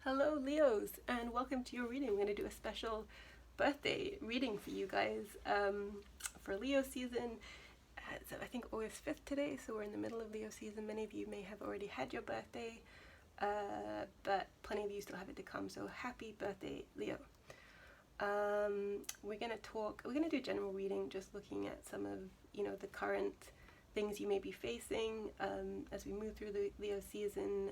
Hello Leos, and welcome to your reading. I'm going to do a special birthday reading for you guys for Leo season. So I think August 5th today, so we're in the middle of Leo season. Many of you may have already had your birthday, but plenty of you still have it to come, so happy birthday, Leo. We're going to do a general reading, just looking at some of, the current things you may be facing as we move through the Leo season.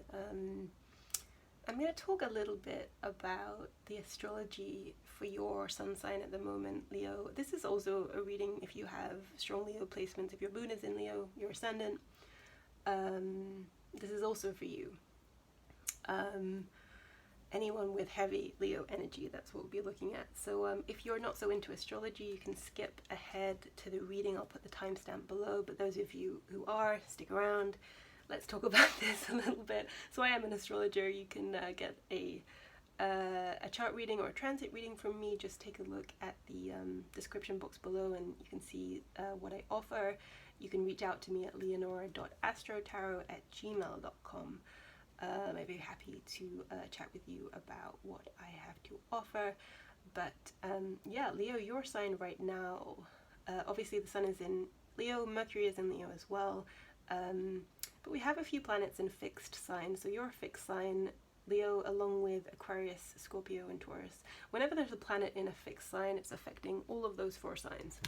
I'm going to talk a little bit about the astrology for your sun sign at the moment, Leo. This is also a reading if you have strong Leo placements. If your moon is in Leo, your ascendant, this is also for you. Anyone with heavy Leo energy, that's what we'll be looking at. So if you're not so into astrology, you can skip ahead to the reading. I'll put the timestamp below, but those of you who are, stick around. Let's talk about this a little bit. So I am an astrologer. You can get a chart reading or a transit reading from me. Just take a look at the description box below and you can see what I offer. You can reach out to me at leonora.astrotarot@gmail.com. I'd be happy to chat with you about what I have to offer. But yeah, Leo, your sign right now, obviously the sun is in Leo, Mercury is in Leo as well. But we have a few planets in fixed signs, so you're a fixed sign, Leo, along with Aquarius, Scorpio, and Taurus. Whenever there's a planet in a fixed sign, it's affecting all of those four signs.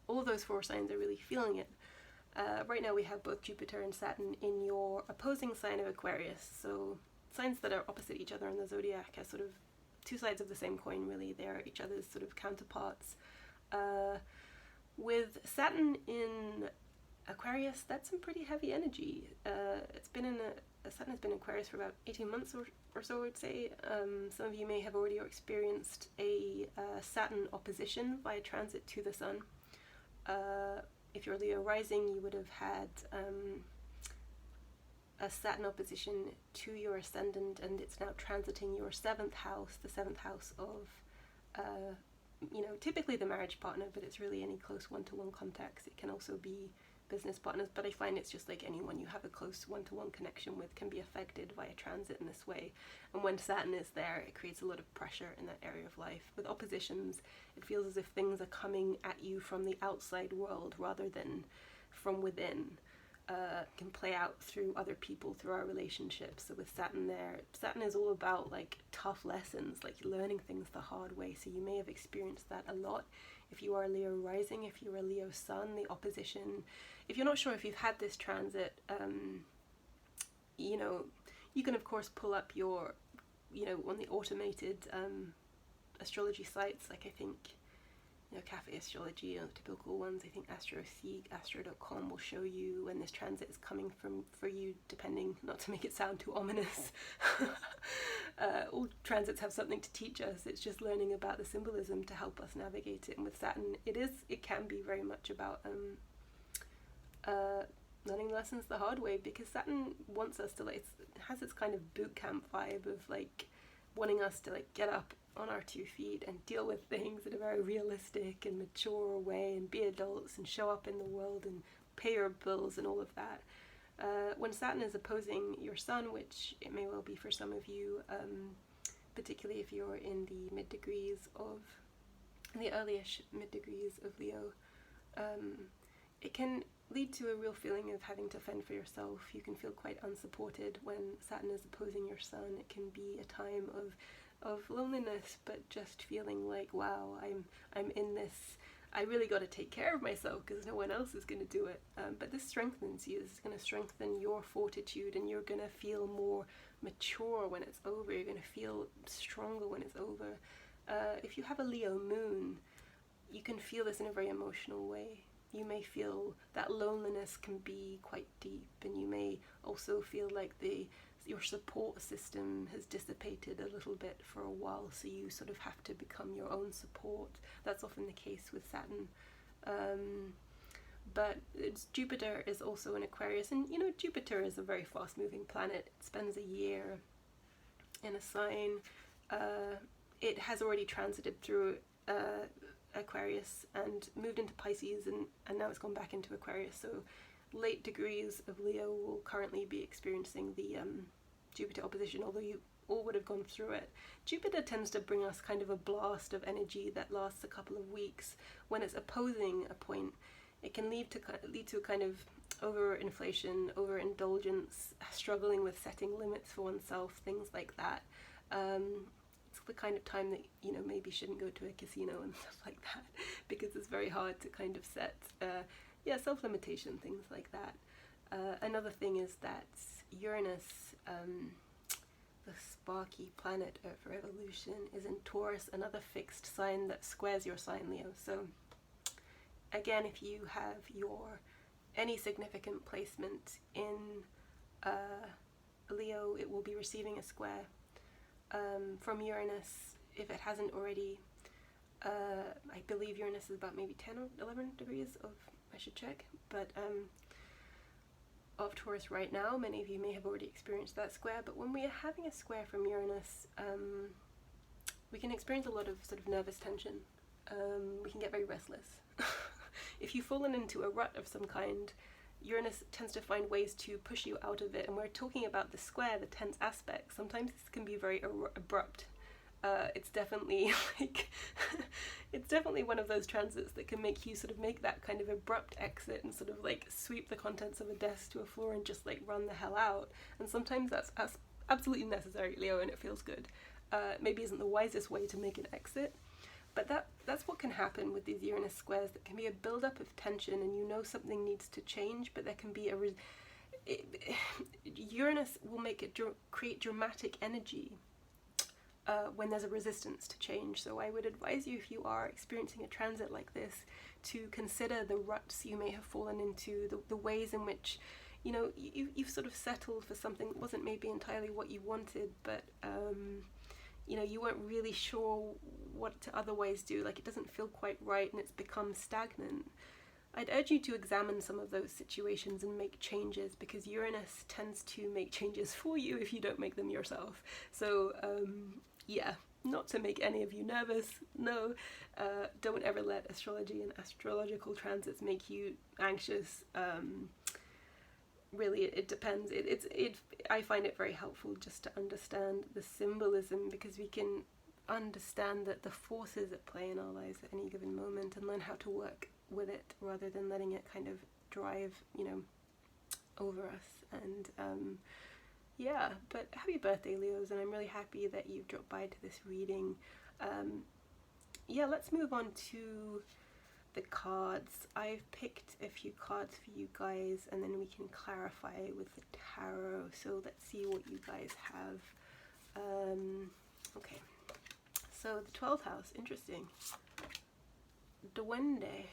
All of those four signs are really feeling it. Right now we have both Jupiter and Saturn in your opposing sign of Aquarius, so signs that are opposite each other in the zodiac are sort of two sides of the same coin, really. They're each other's sort of counterparts. With Saturn in Aquarius, that's some pretty heavy energy. Saturn has been in Aquarius for about 18 months or so, I would say. Some of you may have already experienced a Saturn opposition via transit to the sun. If you're Leo rising, you would have had a Saturn opposition to your ascendant, and it's now transiting your 7th house, the 7th house of typically the marriage partner, but it's really any close one-to-one contacts. It can also be business partners, but I find it's just like anyone you have a close one-to-one connection with can be affected via transit in this way. And when Saturn is there, it creates a lot of pressure in that area of life. With oppositions, it feels as if things are coming at you from the outside world rather than from within. Can play out through other people, through our relationships. So with Saturn there, Saturn is all about like tough lessons, like learning things the hard way. So you may have experienced that a lot. If you are a Leo rising, if you're a Leo sun, the opposition. If you're not sure if you've had this transit, you can of course pull up your, on the automated astrology sites, like I think, Cafe Astrology, typical ones. I think Astro.com will show you when this transit is coming for you, depending, not to make it sound too ominous. All transits have something to teach us. It's just learning about the symbolism to help us navigate it. And with Saturn, it can be very much about learning lessons the hard way, because Saturn wants us to, it has this kind of boot camp vibe of like wanting us to like get up on our 2 feet and deal with things in a very realistic and mature way and be adults and show up in the world and pay your bills and all of that. When Saturn is opposing your sun, which it may well be for some of you, particularly if you're in the earlyish mid degrees of Leo, it can lead to a real feeling of having to fend for yourself. You can feel quite unsupported when Saturn is opposing your sun. It can be a time of loneliness, but just feeling like, wow, I'm in this, I really got to take care of myself because no one else is going to do it. But this strengthens you. This is going to strengthen your fortitude, and you're going to feel more mature when it's over. You're going to feel stronger when it's over. If you have a Leo moon, you can feel this in a very emotional way. You may feel that loneliness can be quite deep, and you may also feel like your support system has dissipated a little bit for a while, so you sort of have to become your own support. That's often the case with Saturn. But Jupiter is also in Aquarius, and Jupiter is a very fast-moving planet. It spends a year in a sign. It has already transited through Aquarius and moved into Pisces, and now it's gone back into Aquarius. So late degrees of Leo will currently be experiencing the Jupiter opposition, although you all would have gone through it. Jupiter tends to bring us kind of a blast of energy that lasts a couple of weeks. When it's opposing a point, it can lead to a kind of overinflation, overindulgence, struggling with setting limits for oneself, things like that. It's the kind of time that, you know, maybe shouldn't go to a casino and stuff like that, because it's very hard to kind of set, self-limitation, things like that. Another thing is that Uranus, the sparky planet of revolution, is in Taurus, another fixed sign that squares your sign, Leo. So again, if you have any significant placement in Leo, it will be receiving a square from Uranus, if it hasn't already. I believe Uranus is about maybe 10 or 11 degrees of, I should check, but of Taurus right now. Many of you may have already experienced that square, but when we are having a square from Uranus, we can experience a lot of sort of nervous tension. We can get very restless. If you've fallen into a rut of some kind, Uranus tends to find ways to push you out of it, and we're talking about the square, the tense aspect. Sometimes this can be very abrupt. It's definitely it's definitely one of those transits that can make you sort of make that kind of abrupt exit and sort of like sweep the contents of a desk to a floor and just like run the hell out. And sometimes that's absolutely necessary, Leo, and it feels good. Maybe isn't the wisest way to make an exit, but that's what can happen with these Uranus squares. That can be a build-up of tension, and you know something needs to change, but there can be Uranus will make it create dramatic energy when there's a resistance to change. So I would advise you, if you are experiencing a transit like this, to consider the ruts you may have fallen into, the ways in which, you know, you've sort of settled for something that wasn't maybe entirely what you wanted, but you know, you weren't really sure what to otherwise do, like it doesn't feel quite right and it's become stagnant. I'd urge you to examine some of those situations and make changes, because Uranus tends to make changes for you if you don't make them yourself. So yeah, not to make any of you nervous, no, don't ever let astrology and astrological transits make you anxious. Really, it depends. I find it very helpful just to understand the symbolism, because we can understand that the forces at play in our lives at any given moment and learn how to work with it rather than letting it kind of drive, you know, over us. And yeah, but happy birthday, Leos, and I'm really happy that you've dropped by to this reading. Yeah, let's move on to the cards. I've picked a few cards for you guys, and then we can clarify with the tarot. So let's see what you guys have. Okay, so the 12th house, interesting. Duende.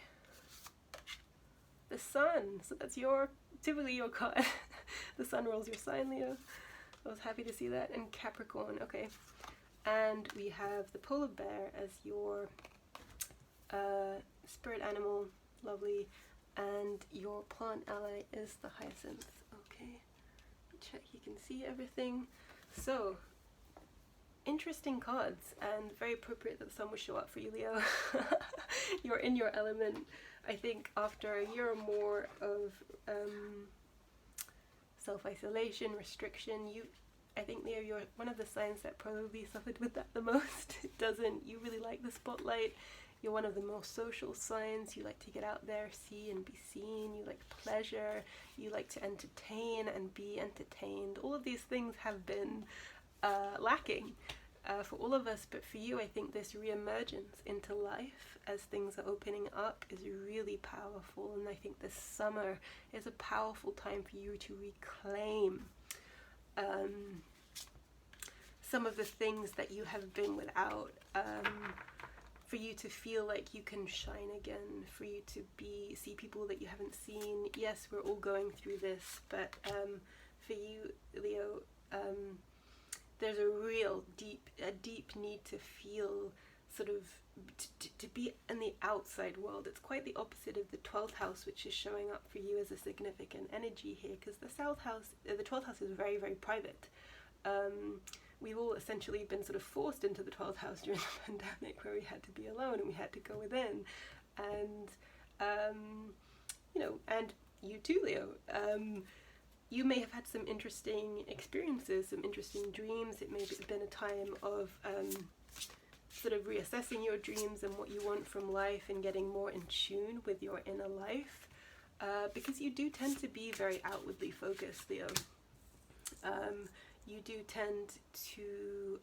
The sun, so that's typically your card. The sun rules your sign, Leo. I was happy to see that. And Capricorn, okay. And we have the polar bear as your spirit animal, lovely. And your plant ally is the hyacinth, okay. Check you can see everything. So, interesting cards, and very appropriate that the sun will show up for you, Leo. You're in your element. I think after a year or more of self-isolation, restriction, I think, Leo, you're one of the signs that probably suffered with that the most. You really like the spotlight. You're one of the most social signs. You like to get out there, see and be seen. You like pleasure. You like to entertain and be entertained. All of these things have been lacking for all of us, but for you, I think this re-emergence into life as things are opening up is really powerful, and I think this summer is a powerful time for you to reclaim some of the things that you have been without, for you to feel like you can shine again, for you to see people that you haven't seen. Yes, we're all going through this, but for you, Leo, there's a real deep need to feel sort of to be in the outside world. It's quite the opposite of the 12th house, which is showing up for you as a significant energy here, because the 12th house is very, very private. We've all essentially been sort of forced into the 12th house during the pandemic, where we had to be alone and we had to go within, and you know, and you too, Leo. you may have had some interesting experiences, some interesting dreams. It may have been a time of sort of reassessing your dreams and what you want from life and getting more in tune with your inner life, because you do tend to be very outwardly focused, Leo. You do tend to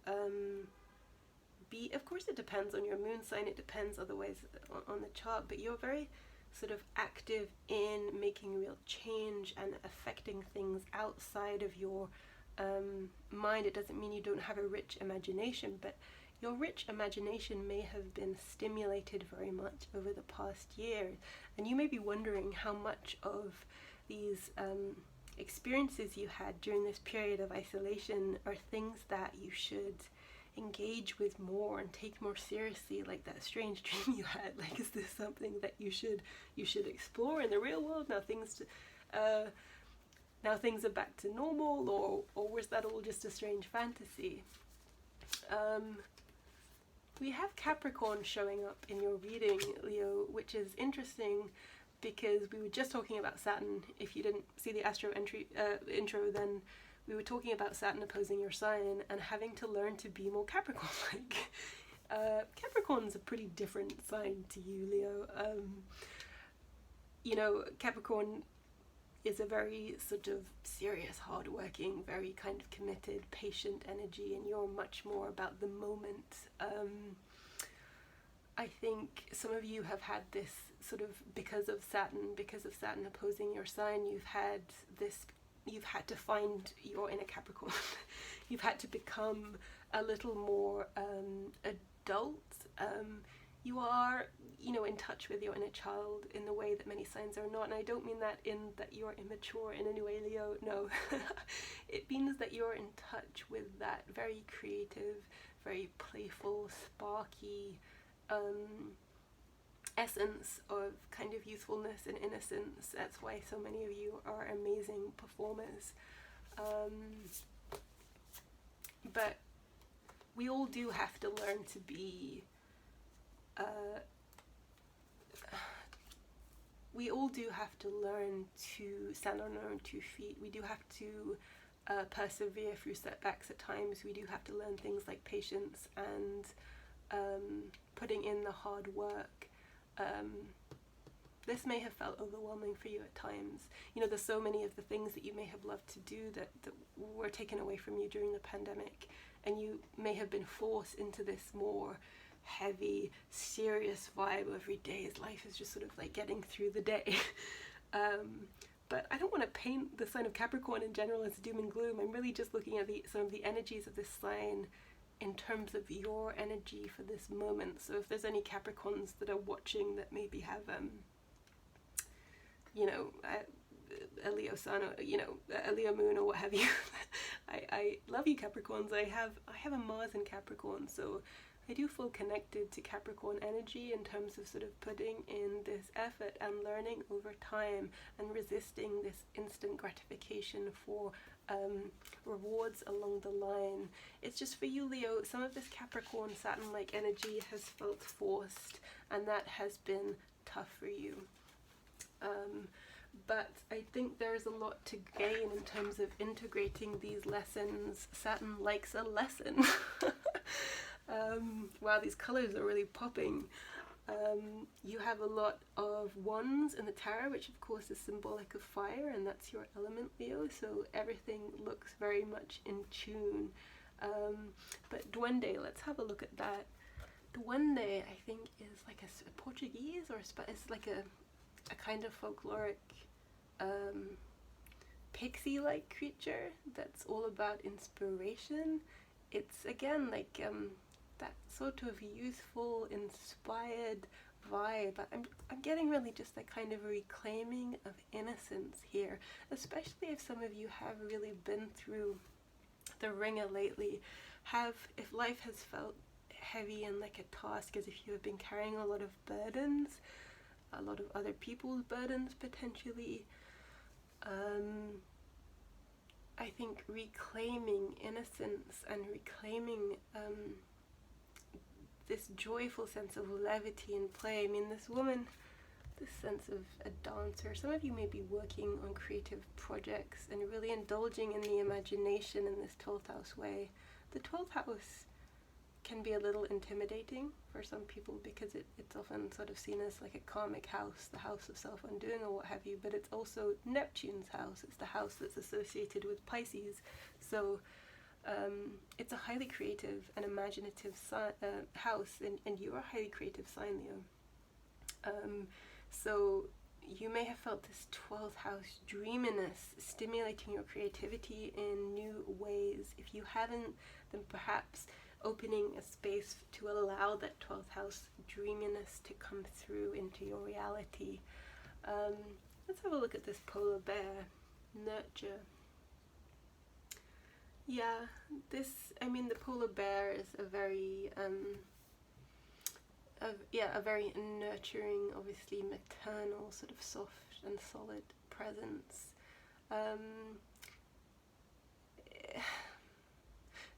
be, of course it depends on your moon sign, it depends otherwise on the chart, but you're very sort of active in making real change and affecting things outside of your mind. It doesn't mean you don't have a rich imagination, but your rich imagination may have been stimulated very much over the past year, and you may be wondering how much of these experiences you had during this period of isolation are things that you should engage with more and take more seriously, like that strange dream you had. Like, is this something that you should explore in the real world now? Now things are back to normal, or was that all just a strange fantasy? We have Capricorn showing up in your reading, Leo, which is interesting because we were just talking about Saturn. If you didn't see the Astro intro, then we were talking about Saturn opposing your sign and having to learn to be more Capricorn-like. Capricorn's a pretty different sign to you, Leo. You know, Capricorn is a very sort of serious, hard-working, very kind of committed, patient energy, and you're much more about the moment. I think some of you have had this sort of, because of Saturn opposing your sign, you've had to find your inner Capricorn. You've had to become a little more adult. You are, you know, in touch with your inner child in the way that many signs are not. And I don't mean that in that you're immature in any way, Leo. No. It means that you're in touch with that very creative, very playful, sparky essence of kind of youthfulness and innocence. That's why so many of you are amazing performers. But we all do have to learn to be we all do have to learn to stand on our own 2 feet. We do have to persevere through setbacks at times. We do have to learn things like patience and putting in the hard work. This may have felt overwhelming for you at times. You know, there's so many of the things that you may have loved to do that were taken away from you during the pandemic, and you may have been forced into this more heavy, serious vibe every day as life is just sort of like getting through the day. But I don't want to paint the sign of Capricorn in general as doom and gloom. I'm really just looking at some of the energies of this sign in terms of your energy for this moment. So if there's any Capricorns that are watching that maybe have you know, a Leo sun, or, you know, a Leo moon, or what have you. I love you, Capricorns. I have a Mars in Capricorn, so I do feel connected to Capricorn energy in terms of sort of putting in this effort and learning over time and resisting this instant gratification for rewards along the line. It's just for you, Leo, some of this Capricorn Saturn-like energy has felt forced, and that has been tough for you. But I think there's a lot to gain in terms of integrating these lessons. Saturn likes a lesson. Wow, these colors are really popping. You have a lot of wands in the tarot, which of course is symbolic of fire, and that's your element, Leo, so everything looks very much in tune. But duende, let's have a look at that. Duende, I think, is like a Portuguese, or it's like a kind of folkloric pixie-like creature that's all about inspiration. It's again like that sort of youthful, inspired vibe. I'm getting really just a kind of reclaiming of innocence here, especially if some of you have really been through the ringer lately. If life has felt heavy and like a task, as if you have been carrying a lot of burdens, a lot of other people's burdens potentially. I think reclaiming innocence and reclaiming this joyful sense of levity and play. I mean, this woman this sense of a dancer. Some of you may be working on creative projects and really indulging in the imagination in this 12th house way. The 12th house can be a little intimidating for some people because it's often sort of seen as like a karmic house, the house of self-undoing or what have you, but it's also Neptune's house. It's the house that's associated with Pisces. So it's a highly creative and imaginative house, and you're a highly creative sign, Leo. So you may have felt this 12th house dreaminess stimulating your creativity in new ways. If you haven't, then perhaps opening a space to allow that 12th house dreaminess to come through into your reality. Let's have a look at this polar bear. Nurture. Yeah, the polar bear is a very a very nurturing, obviously maternal, sort of soft and solid presence.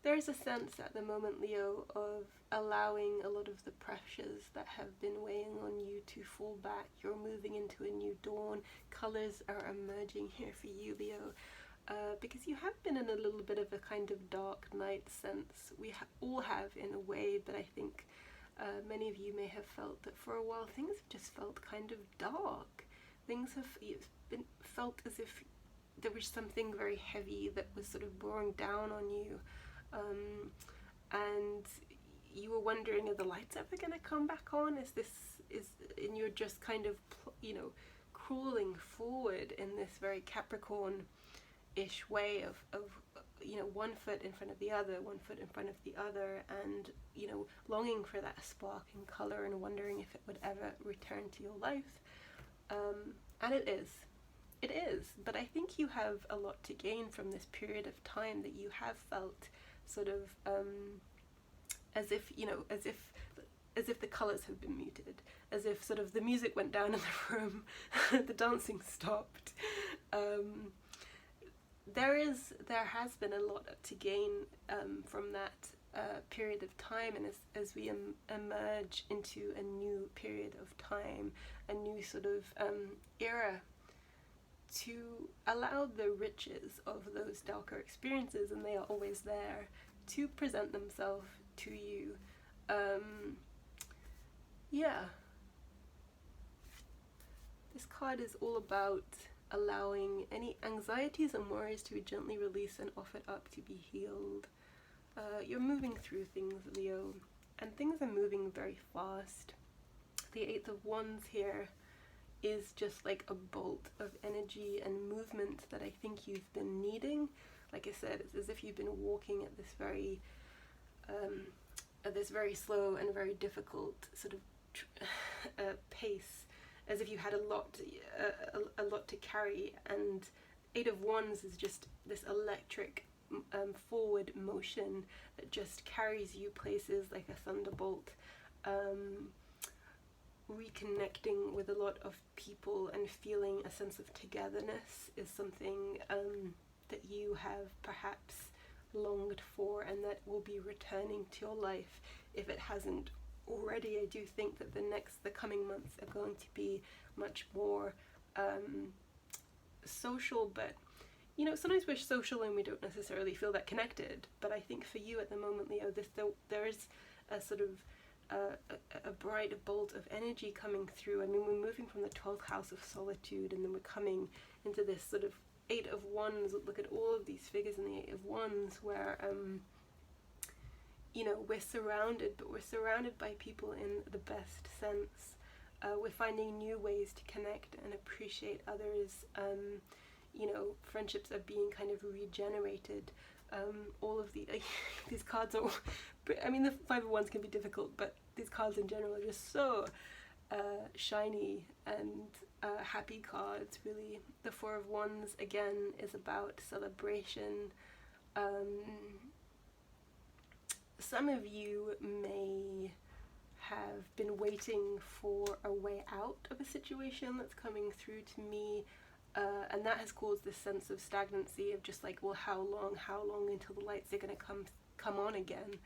There is a sense at the moment, Leo, of allowing a lot of the pressures that have been weighing on you to fall back. You're moving into a new dawn. Colours are emerging here for you, Leo, because you have been in a little bit of a kind of dark night sense. We all have in a way, but I think many of you may have felt that for a while things have just felt kind of dark. Things have felt as if there was something very heavy that was sort of bearing down on you. And you were wondering, are the lights ever going to come back on? And you're just kind of, crawling forward in this very Capricorn-ish way of one foot in front of the other, one foot in front of the other, and, longing for that spark in color and wondering if it would ever return to your life. And it is, but I think you have a lot to gain from this period of time that you have felt sort of as if the colours have been muted, as if sort of the music went down in the room, the dancing stopped. There has been a lot to gain from that period of time, and as we emerge into a new period of time, a new sort of era, to allow the riches of those darker experiences, and they are always there, to present themselves to you. This card is all about allowing any anxieties and worries to be gently released and offered up to be healed. You're moving through things, Leo, and things are moving very fast. The 8th of Wands here is just like a bolt of energy and movement that I think you've been needing. Like I said, it's as if you've been walking at this very slow and very difficult sort of pace, as if you had a lot to carry. And 8 of Wands is just this electric forward motion that just carries you places like a thunderbolt. Reconnecting with a lot of people and feeling a sense of togetherness is something that you have perhaps longed for, and that will be returning to your life if it hasn't already. I do think that the coming months are going to be much more social, but sometimes we're social and we don't necessarily feel that connected. But I think for you at the moment, Leo, there is a sort of a bright bolt of energy coming through. I mean, we're moving from the 12th house of solitude, and then we're coming into this sort of 8 of Wands. Look at all of these figures in the 8 of Wands, where we're surrounded by people in the best sense. We're finding new ways to connect and appreciate others. Friendships are being kind of regenerated. All of these cards are, the 5 of Wands can be difficult, but these cards in general are just so shiny and happy cards, really. The 4 of Wands, again, is about celebration. Some of you may have been waiting for a way out of a situation that's coming through to me. And that has caused this sense of stagnancy of just like, well, how long until the lights are going to come on again.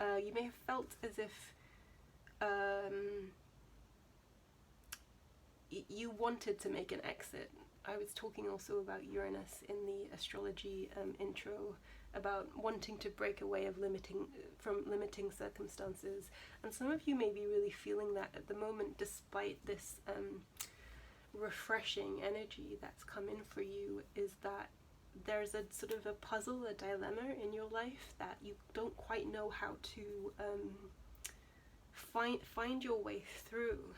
You may have felt as if you wanted to make an exit. I was talking also about Uranus in the astrology intro, about wanting to break away from limiting circumstances, and some of you may be really feeling that at the moment, despite this refreshing energy that's come in for you, is that there's a sort of a puzzle, a dilemma in your life that you don't quite know how to find your way through.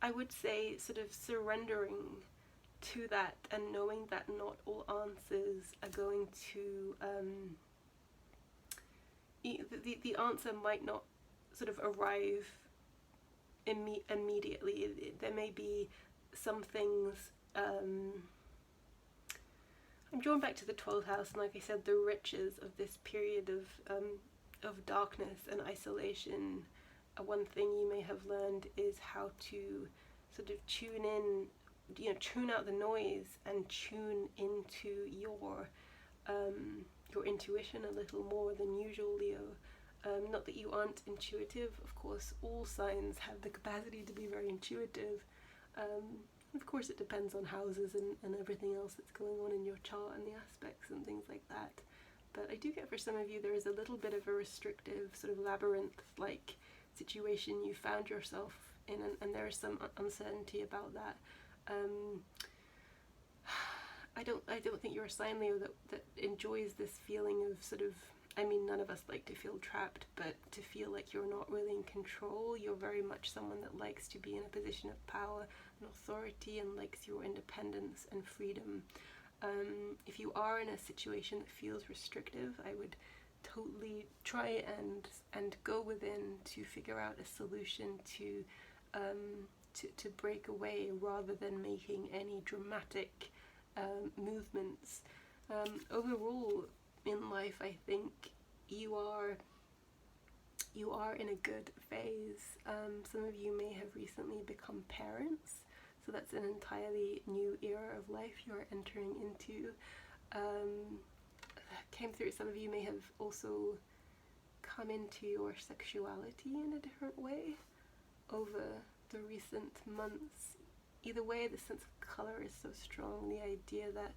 I would say sort of surrendering to that and knowing that not all answers are going to the answer might not sort of arrive immediately. There may be some things. I'm drawn back to the 12th house, and like I said, the riches of this period of darkness and isolation. One thing you may have learned is how to sort of tune in, tune out the noise and tune into your intuition a little more than usual, Leo. Not that you aren't intuitive, of course, all signs have the capacity to be very intuitive. Of course, it depends on houses and everything else that's going on in your chart and the aspects and things like that. But I do get for some of you there is a little bit of a restrictive sort of labyrinth-like situation you found yourself in, and there is some uncertainty about that. I don't think you're a sign, Leo, that enjoys this feeling of sort of, I mean, none of us like to feel trapped, but to feel like you're not really in control. You're very much someone that likes to be in a position of power and authority and likes your independence and freedom. If you are in a situation that feels restrictive, I would totally try and go within to figure out a solution to break away rather than making any dramatic movements. Overall in life, I think you are in a good phase. Some of you may have recently become parents, so that's an entirely new era of life you're entering into. Came through, some of you may have also come into your sexuality in a different way over the recent months. Either way, the sense of colour is so strong, the idea that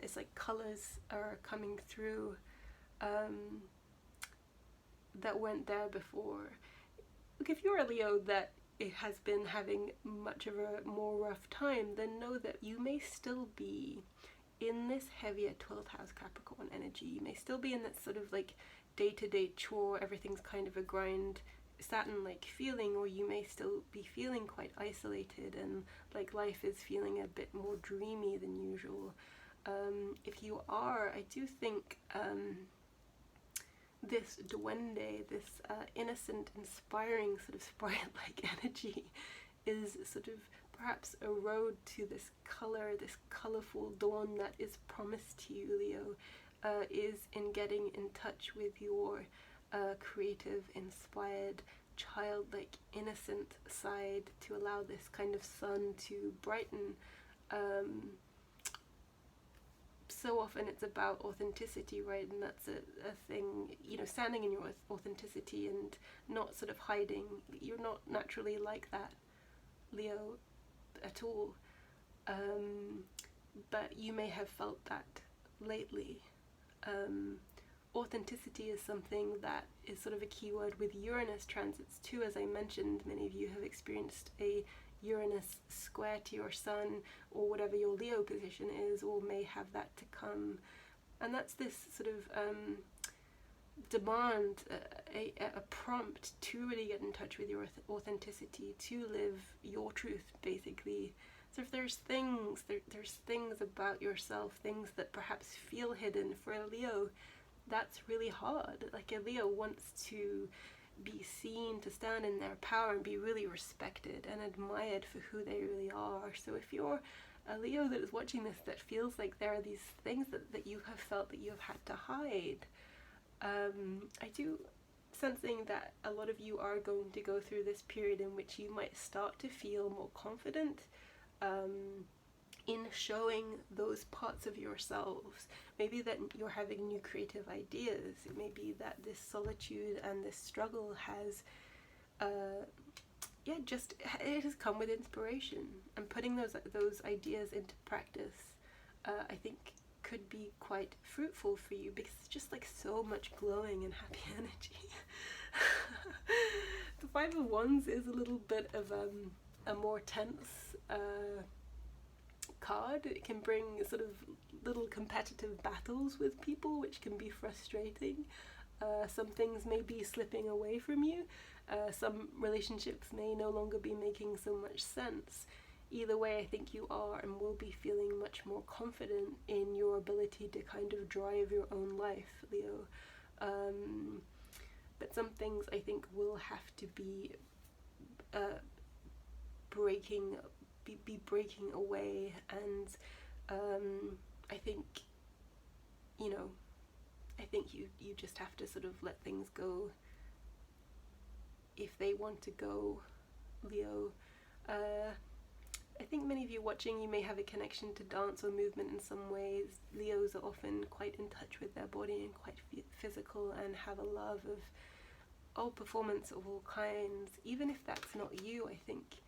it's like colours are coming through that weren't there before. Look, if you're a Leo that it has been having much of a more rough time, then know that you may still be in this heavier 12th house Capricorn energy. You may still be in that sort of like day-to-day chore, everything's kind of a grind, Saturn-like feeling, or you may still be feeling quite isolated and like life is feeling a bit more dreamy than usual. If you are, I do think this duende, this innocent, inspiring sort of sprite-like energy is sort of perhaps a road to this colour, this colourful dawn that is promised to you, Leo, is in getting in touch with your creative, inspired, childlike, innocent side to allow this kind of sun to brighten. So often it's about authenticity, right? And that's a thing, standing in your authenticity and not sort of hiding. You're not naturally like that, Leo, at all. But you may have felt that lately. Authenticity is something that is sort of a key word with Uranus transits too. As I mentioned, many of you have experienced a Uranus square to your sun, or whatever your Leo position is, or may have that to come. And that's this sort of demand, a prompt to really get in touch with your authenticity, to live your truth, basically. So if there's things, there's things about yourself, things that perhaps feel hidden for a Leo, that's really hard. Like a Leo wants to be seen, to stand in their power and be really respected and admired for who they really are. So if you're a Leo that is watching this that feels like there are these things that you have felt that you have had to hide, I do sensing that a lot of you are going to go through this period in which you might start to feel more confident in showing those parts of yourselves. Maybe that you're having new creative ideas. It may be that this solitude and this struggle has yeah, just it has come with inspiration, and putting those ideas into practice, I think could be quite fruitful for you, because it's just like so much glowing and happy energy. The Five of Wands is a little bit of a more tense card. It can bring sort of little competitive battles with people, which can be frustrating. Some things may be slipping away from you. Some relationships may no longer be making so much sense. Either way, I think you are and will be feeling much more confident in your ability to kind of drive your own life, Leo. But some things I think will have to be breaking away, and I think, you know, I think you just have to sort of let things go if they want to go, Leo. I think many of you watching, you may have a connection to dance or movement in some ways. Leos are often quite in touch with their body and quite physical, and have a love of performance of all kinds. Even if that's not you, I think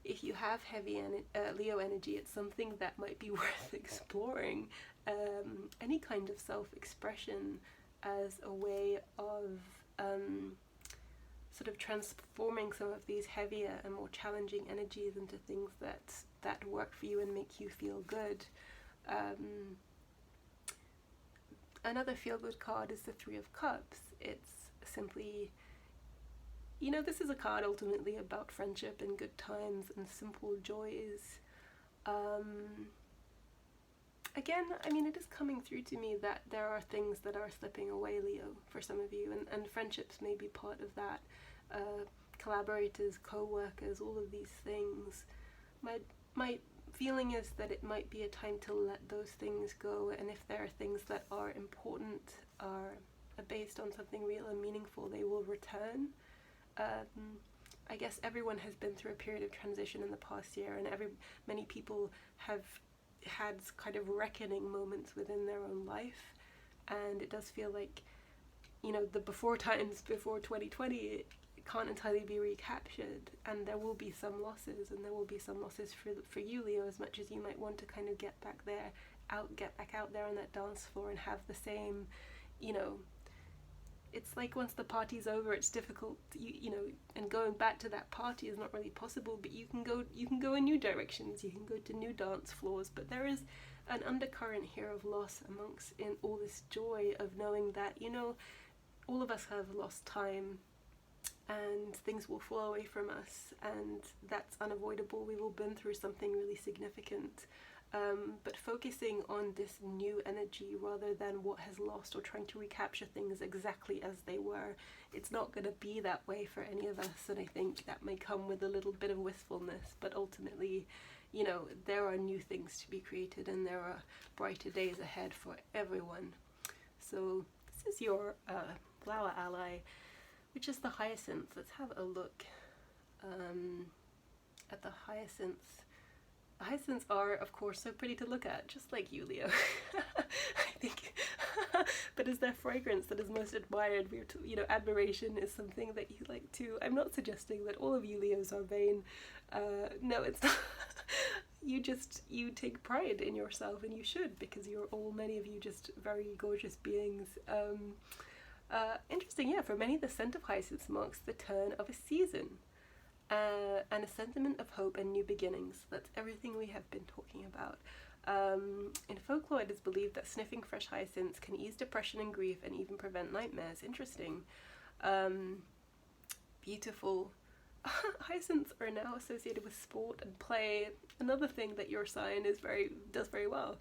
if you have heavy Leo energy, it's something that might be worth exploring. Any kind of self-expression as a way of sort of transforming some of these heavier and more challenging energies into things that work for you and make you feel good. Another feel-good card is the Three of Cups. It's simply, you know, this is a card ultimately about friendship and good times and simple joys. Again, I mean, it is coming through to me that there are things that are slipping away, Leo, for some of you, and friendships may be part of that. Collaborators, co-workers, all of these things. My feeling is that it might be a time to let those things go, and if there are things that are important, are based on something real and meaningful, they will return. I guess everyone has been through a period of transition in the past year, and many people have had kind of reckoning moments within their own life, and it does feel like, you know, the before times, before 2020, it can't entirely be recaptured, and there will be some losses, and there will be some losses for you, Leo, as much as you might want to kind of get back out there on that dance floor and have the same, you know, it's like once the party's over, it's difficult, you know, and going back to that party is not really possible, but you can go in new directions, you can go to new dance floors, but there is an undercurrent here of loss amongst in all this joy of knowing that, you know, all of us have lost time and things will fall away from us, and that's unavoidable. We've all been through something really significant. But focusing on this new energy rather than what has lost, or trying to recapture things exactly as they were, it's not going to be that way for any of us, and I think that may come with a little bit of wistfulness, but ultimately, you know, there are new things to be created, and there are brighter days ahead for everyone. So this is your flower ally, which is the hyacinth. Let's have a look at the hyacinths. Hyacinths are, of course, so pretty to look at, just like you, Leo. I think, but it's their fragrance that is most admired. You know, admiration is something that you like to. I'm not suggesting that all of you Leos are vain. No, it's not. You take pride in yourself, and you should, because many of you just very gorgeous beings. Interesting, yeah. For many, the scent of hyacinths marks the turn of a season. And a sentiment of hope and new beginnings. That's everything we have been talking about. In folklore, it is believed that sniffing fresh hyacinths can ease depression and grief and even prevent nightmares. Interesting. Beautiful. Hyacinths are now associated with sport and play. Another thing that your sign does very well.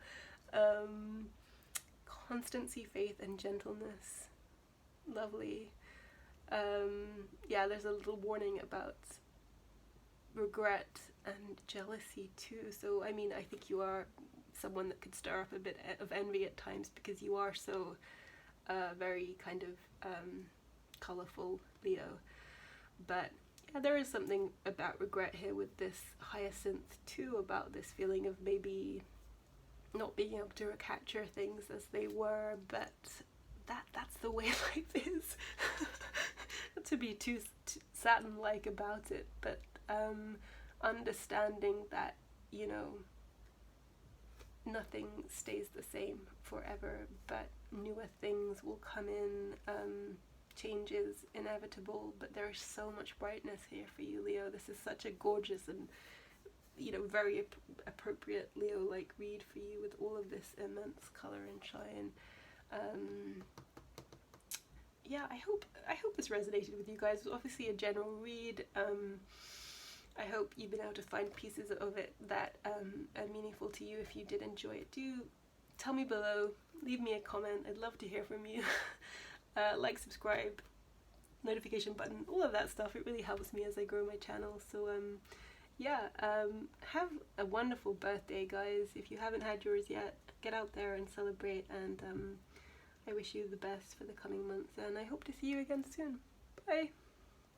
Constancy, faith, and gentleness. Lovely. Yeah, there's a little warning about regret and jealousy too. So I mean, I think you are someone that could stir up a bit of envy at times, because you are so very kind of colourful, Leo. But yeah, there is something about regret here with this hyacinth too, about this feeling of maybe not being able to recapture things as they were, but that's that's the way life is. Not to be too Saturn-like about it, but understanding that, you know, nothing stays the same forever, but newer things will come in, changes inevitable, but there's so much brightness here for you, Leo. This is such a gorgeous and, you know, very appropriate Leo-like read for you with all of this immense color and shine. Yeah, I hope this resonated with you guys. It was obviously a general read. I hope you've been able to find pieces of it that are meaningful to you. If you did enjoy it, do tell me below, leave me a comment. I'd love to hear from you. Like, subscribe, notification button, all of that stuff. It really helps me as I grow my channel. So yeah, have a wonderful birthday, guys. If you haven't had yours yet, get out there and celebrate, and I wish you the best for the coming months, and I hope to see you again soon. Bye!